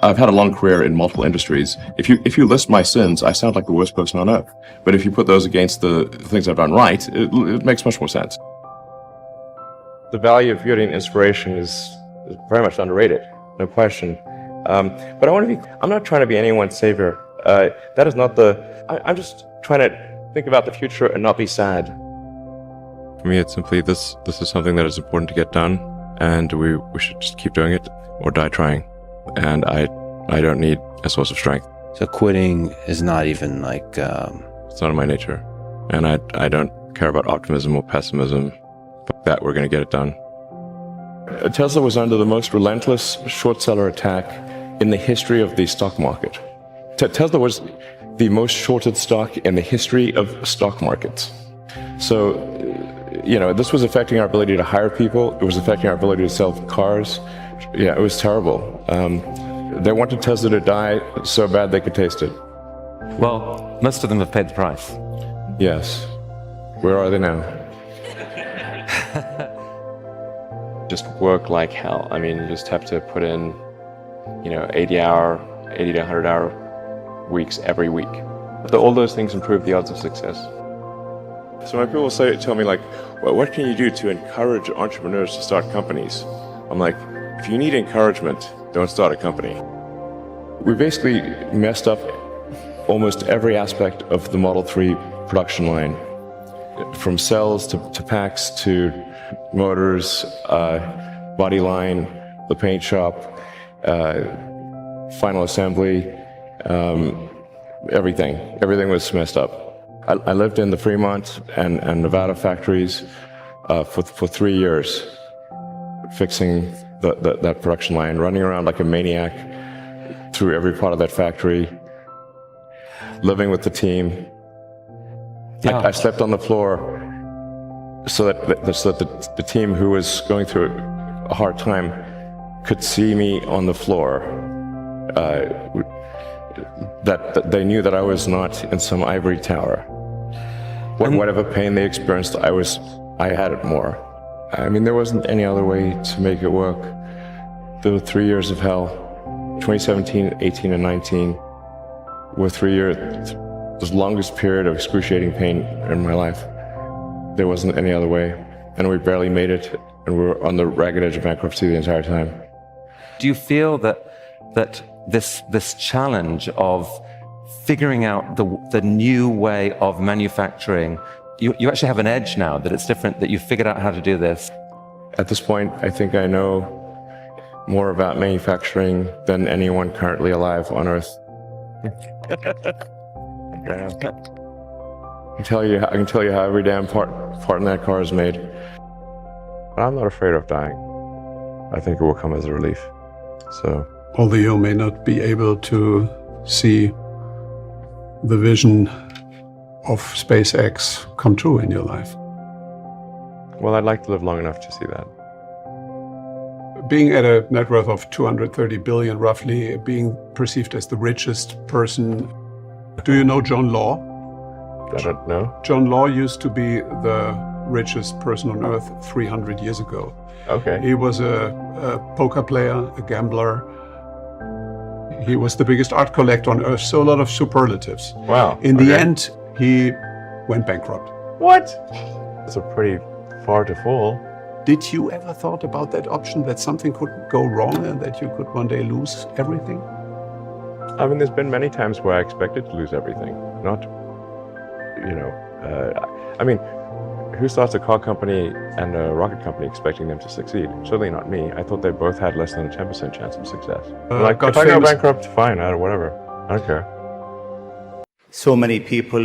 I've had a long career in multiple industries. If you list my sins, I sound like the worst person on earth. But if you put those against the things I've done right, it makes much more sense. The value of beauty and inspiration is very much underrated, no question. But I'm not trying to be anyone's savior. That is not I'm just trying to think about the future and not be sad. For me, it's simply this is something that is important to get done, and we should just keep doing it or die trying. And I don't need a source of strength. So quitting is not even like... It's not in my nature. And I don't care about optimism or pessimism, but that we're going to get it done. Tesla was under the most relentless short seller attack in the history of the stock market. Tesla was the most shorted stock in the history of stock markets. So, this was affecting our ability to hire people. It was affecting our ability to sell cars. Yeah, it was terrible. They wanted Tesla to die so bad they could taste it. Well, most of them have paid the price. Yes. Where are they now? Just work like hell. I mean, you just have to put in, 80 to 100 hour weeks every week. But all those things improve the odds of success. So when people tell me like, well, what can you do to encourage entrepreneurs to start companies? I'm like, if you need encouragement, don't start a company. We basically messed up almost every aspect of the Model 3 production line. From cells to packs to motors, body line, the paint shop, final assembly, everything. Everything was messed up. I lived in the Fremont and Nevada factories for 3 years, fixing that production line, running around like a maniac through every part of that factory, living with the team. Yeah. I slept on the floor so that the team who was going through a hard time could see me on the floor. That they knew that I was not in some ivory tower. Whatever pain they experienced, I had it more. I mean, there wasn't any other way to make it work. The 3 years of hell, 2017, 18, and 19, were 3 years, the longest period of excruciating pain in my life. There wasn't any other way, and we barely made it, and we were on the ragged edge of bankruptcy the entire time. Do you feel that this challenge of figuring out the new way of manufacturing, you actually have an edge now, that it's different, that you've figured out how to do this? At this point, I think I know more about manufacturing than anyone currently alive on Earth. I can tell you how every damn part in that car is made. But I'm not afraid of dying. I think it will come as a relief. So, although you may not be able to see the vision of SpaceX come true in your life. Well, I'd like to live long enough to see that. Being at a net worth of 230 billion, roughly, being perceived as the richest person. Do you know John Law? I don't know. John Law used to be the richest person on earth 300 years ago. Okay. He was a poker player, a gambler. He was the biggest art collector on earth, so a lot of superlatives. Wow. In the end, he went bankrupt. What? That's a pretty far to fall. Did you ever thought about that option, that something could go wrong and that you could one day lose everything? I mean, there's been many times where I expected to lose everything. Not, I mean, who starts a car company and a rocket company expecting them to succeed? Certainly not me. I thought they both had less than a 10% chance of success. If I go bankrupt, fine, whatever. I don't care. So many people